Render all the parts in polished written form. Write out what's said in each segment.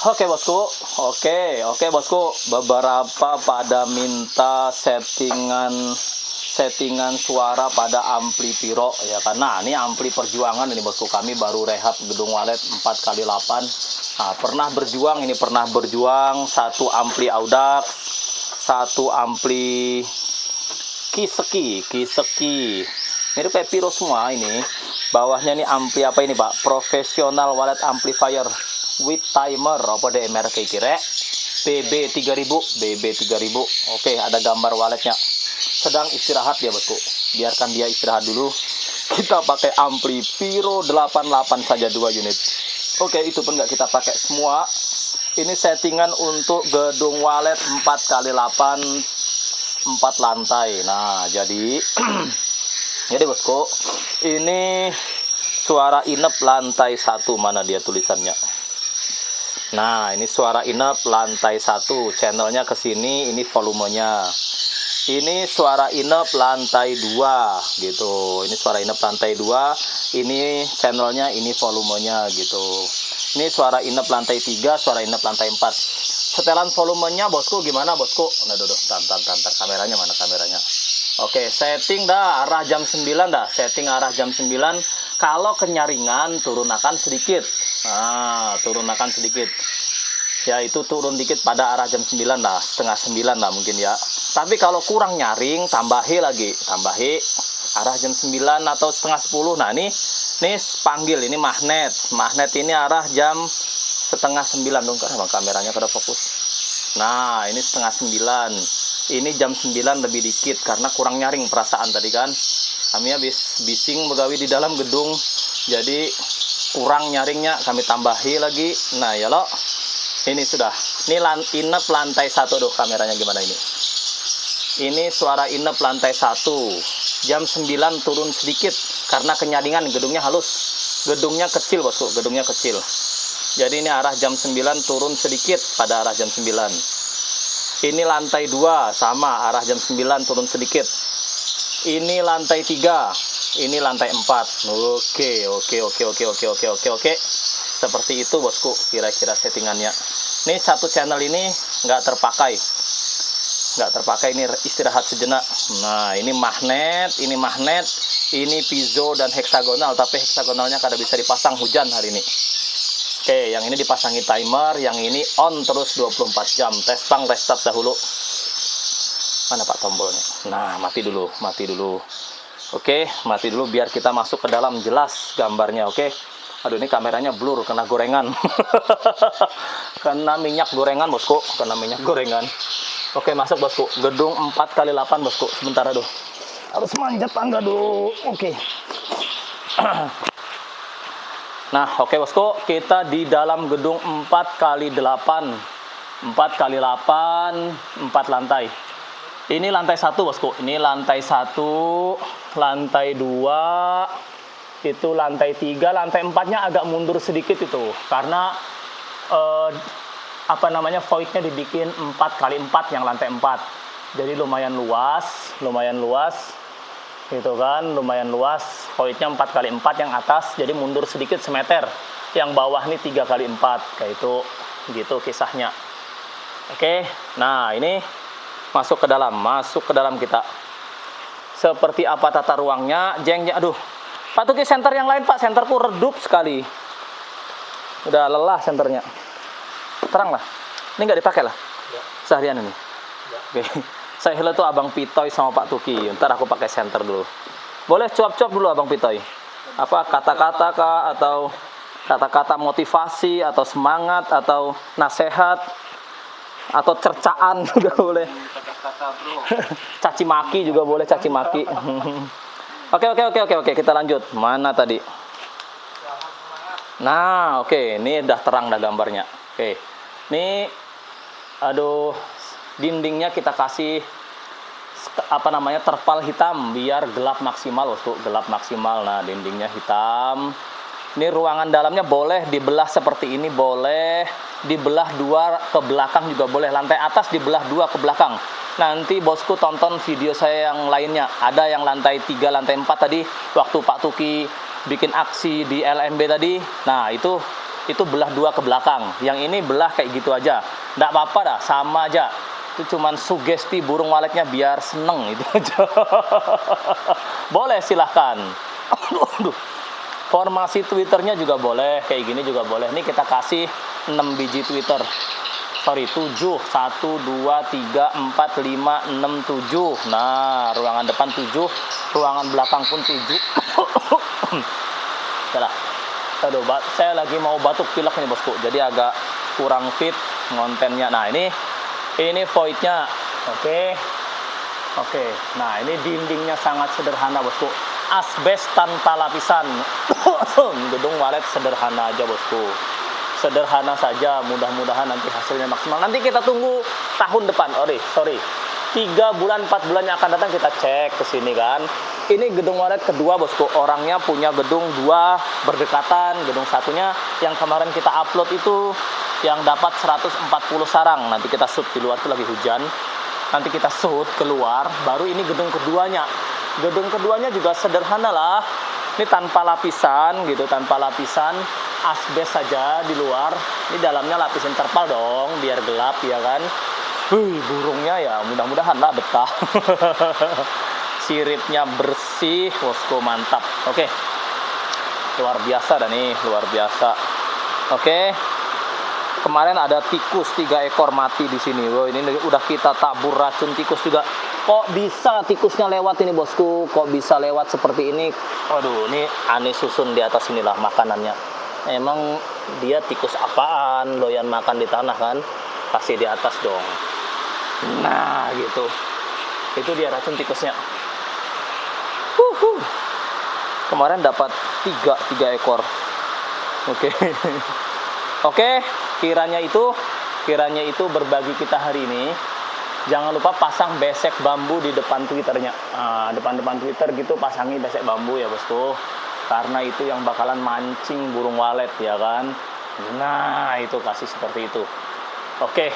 Oke bosku, oke bosku. Beberapa pada minta settingan suara pada ampli Piro ya, karena ini ampli perjuangan ini bosku. Kami baru rehab gedung walet 4x8. Nah, pernah berjuang satu ampli Audax, satu ampli Kiseki. Mirip kayak Piro semua ini. Bawahnya ini ampli apa ini Pak? Professional wallet amplifier with timer apa DMR kayak kira BB3000. Oke, ada gambar walletnya. Sedang istirahat dia bosku. Biarkan dia istirahat dulu. Kita pakai ampli Piro 88 saja 2 unit. Oke, itu pun nggak kita pakai semua. Ini settingan untuk gedung wallet 4x8 4 lantai. Nah, jadi jadi bosku, ini suara inep lantai 1, mana dia tulisannya. Nah, ini suara inep lantai 1, channelnya ke sini, ini volumenya. Ini suara inep lantai 2 gitu. Ini suara inep lantai 2, ini channelnya, ini volumenya gitu. Ini suara inep lantai 3, suara inep lantai 4. Setelan volumenya bosku gimana bosku? Nah, duduk, tantar kameranya mana kameranya? Oke, setting dah arah jam 9 dah. Setting arah jam 9. Kalau kenyaringan turunkan sedikit. Nah, turunkan sedikit. Ya, itu turun dikit pada arah jam 9 lah, setengah 9 lah mungkin ya. Tapi kalau kurang nyaring, tambahi lagi. Tambahi arah jam 9 atau setengah 10. Nah, ini panggil, ini magnet. Magnet ini arah jam setengah 9 dong, karena kameranya kada fokus. Nah, ini setengah 9. Ini jam 9 lebih dikit karena kurang nyaring perasaan tadi kan. Kami habis bising begawi di dalam gedung, jadi kurang nyaringnya, kami tambahi lagi. Nah ya lo, ini sudah. Ini inep lantai 1 tuh, kameranya gimana ini? Ini suara inep lantai 1. Jam 9 turun sedikit karena kenyaringan, gedungnya halus. Gedungnya kecil bosku, gedungnya kecil. Jadi ini arah jam 9 turun sedikit pada arah jam 9. Ini lantai 2 sama arah jam 9 turun sedikit. Ini lantai 3, ini lantai 4. Oke. Seperti itu bosku kira-kira settingannya. Ini satu channel ini nggak terpakai. Ini istirahat sejenak. Nah, ini magnet, ini piezo dan heksagonal, tapi heksagonalnya kada bisa dipasang, hujan hari ini. Oke, yang ini dipasangi timer, yang ini on terus 24 jam. Testang restart dahulu. Mana Pak tombolnya? Nah, mati dulu. Oke, mati dulu biar kita masuk ke dalam jelas gambarnya, oke. Aduh, ini kameranya blur, kena gorengan. Kena minyak gorengan, bosku. Oke, masuk, bosku. Gedung 4x8, bosku. Sebentar, aduh. Harus manjat tangga dulu. Oke. Nah, oke bosku, kita di dalam gedung 4x8. 4 lantai. Ini lantai 1 bosku. Ini lantai 1, lantai 2, itu lantai 3, lantai 4-nya agak mundur sedikit itu. Karena voidnya dibikin 4x4 yang lantai 4. Jadi lumayan luas. Gitu kan, lumayan luas. Voidnya 4x4 yang atas, jadi mundur sedikit semeter. Yang bawah ini 3x4, kayak itu, gitu kisahnya. Oke, nah ini masuk ke dalam kita. Seperti apa tata ruangnya, jengnya, aduh. Pak Tuki, senter yang lain Pak, senterku redup sekali. Udah lelah senternya. Terang lah, ini nggak dipakai lah, seharian ini. Oke. Saya hello tuh Abang Pitoy sama Pak Tuki. Ntar aku pakai senter dulu. Boleh cuap-cuap dulu Abang Pitoy. Apa kata-kata kah, atau kata-kata motivasi, atau semangat, atau nasihat, atau cercaan juga boleh. Caci maki juga boleh, caci maki. Oke, kita lanjut. Mana tadi? Nah, oke, ini udah terang dah gambarnya. Oke. Ini aduh, dindingnya kita kasih terpal hitam biar gelap maksimal, bosku. Gelap maksimal. Nah, dindingnya hitam. Ini ruangan dalamnya boleh dibelah seperti ini, boleh dibelah 2 ke belakang juga boleh. Lantai atas dibelah 2 ke belakang. Nanti bosku tonton video saya yang lainnya. Ada yang lantai 3, lantai 4 tadi waktu Pak Tuki bikin aksi di LMB tadi. Nah, itu itu belah 2 ke belakang. Yang ini belah kayak gitu aja. Nggak apa-apa dah, sama aja. Itu cuman sugesti burung waletnya biar seneng itu aja. Boleh, silahkan. Aduh. Formasi Twitternya juga boleh, kayak gini juga boleh. Ini kita kasih 6 biji Twitter. Sorry, 7. 1, 2, 3, 4, 5, 6, 7. Nah, ruangan depan 7, ruangan belakang pun 7. Yalah. Aduh, saya lagi mau batuk pilek nih bosku, jadi agak kurang fit kontennya. Nah, ini voidnya. Oke. Nah, ini dindingnya sangat sederhana bosku. Asbes tanpa lapisan. Gedung walet sederhana aja bosku. Sederhana saja, mudah-mudahan nanti hasilnya maksimal. Nanti kita tunggu tahun depan. Sorry. 3 bulan 4 bulan yang akan datang kita cek ke sini kan. Ini gedung walet kedua bosku. Orangnya punya gedung 2 berdekatan. Gedung satunya yang kemarin kita upload itu yang dapat 140 sarang. Nanti kita shoot di luar, itu lagi hujan. Nanti kita shoot keluar, baru ini gedung keduanya. Gedung keduanya juga sederhana lah. Ini tanpa lapisan gitu, tanpa lapisan, asbes saja di luar. Ini dalamnya lapisin terpal dong, biar gelap ya kan. Burungnya ya mudah-mudahan lah betah. Siripnya bersih, bosku, mantap. Oke. Luar biasa dah nih, luar biasa. Oke. Kemarin ada tikus 3 ekor mati di sini. Wow, ini udah kita tabur racun tikus juga. Kok bisa tikusnya lewat ini bosku? Kok bisa lewat seperti ini? Waduh, ini aneh susun di atas inilah makanannya. Emang dia tikus apaan? Doyan makan di tanah kan? Kasih di atas dong. Nah, gitu. Itu dia racun tikusnya. Kemarin dapat 3 ekor. Oke. Oke, kiranya itu berbagi kita hari ini. Jangan lupa pasang besek bambu di depan Twitternya. Nah, depan Twitter gitu pasangi besek bambu ya bosku. Karena itu yang bakalan mancing burung walet ya kan. Nah, itu kasih seperti itu. Oke.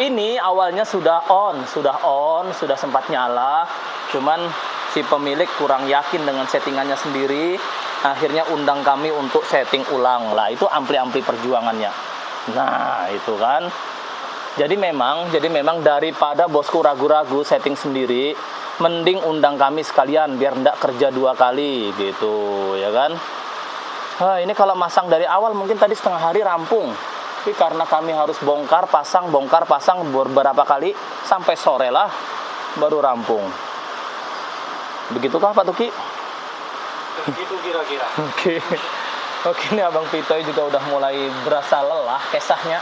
Ini awalnya sudah sempat nyala. Cuman si pemilik kurang yakin dengan settingannya sendiri. Akhirnya undang kami untuk setting ulang. Lah, itu ampli-ampli perjuangannya. Nah, itu kan. Jadi memang daripada bosku ragu-ragu setting sendiri, mending undang kami sekalian biar ndak kerja 2 kali gitu, ya kan? Ini kalau masang dari awal mungkin tadi setengah hari rampung. Tapi karena kami harus bongkar pasang beberapa kali sampai sore lah baru rampung. Begitukah Pak Tuki? Begitu kira-kira. Oke, ini Abang Pitoy juga udah mulai berasa lelah kesahnya.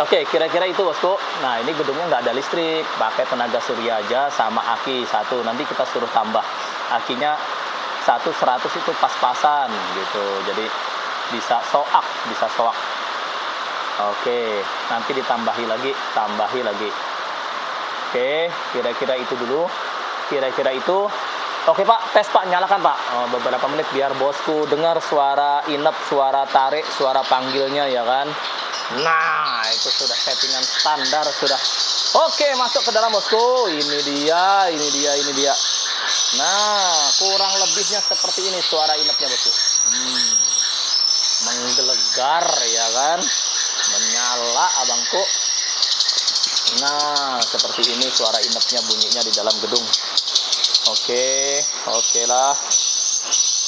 Oke, kira-kira itu bosku. Nah, ini gedungnya nggak ada listrik, pakai tenaga surya aja sama aki 1. Nanti kita suruh tambah akinya 100 itu pas-pasan gitu. Jadi bisa soak. Oke, nanti ditambahi lagi. Oke, kira-kira itu dulu. Oke Pak, tes Pak, nyalakan Pak. Beberapa menit biar bosku dengar suara inep, suara tarik, suara panggilnya ya kan. Nah, itu sudah settingan standar sudah. Oke, masuk ke dalam bosku. Ini dia. Nah, kurang lebihnya seperti ini suara inepnya bosku. Menggelegar ya kan. Menyala abangku. Nah, seperti ini suara inepnya bunyinya di dalam gedung. Oke lah.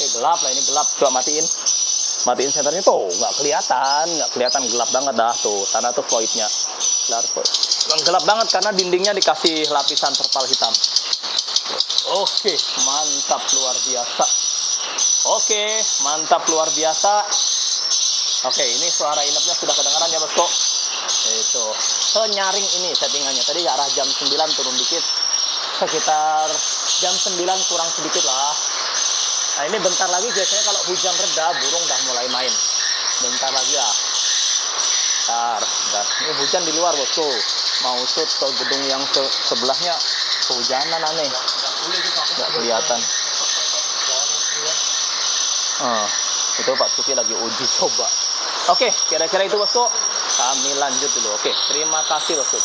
Gelap lah, ini gelap. Coba matiin senternya tuh, nggak kelihatan gelap banget dah tuh. Sana tuh voidnya. Gelap banget karena dindingnya dikasih lapisan terpal hitam. Oke, mantap luar biasa. Oke, ini suara inapnya sudah kedengaran ya bosku. Itu senyaring ini settingannya. Tadi arah jam 9 turun dikit, sekitar jam 9 kurang sedikit lah. Nah, ini bentar lagi biasanya kalau hujan reda burung udah mulai main. Bentar lagi ya. Ini hujan di luar bosku. Mau shoot ke gedung yang sebelahnya kehujanan aneh. Nggak kelihatan. Itu Pak Suki lagi uji coba. Oke, kira-kira itu bosku. Kami lanjut dulu. Oke, terima kasih bosku.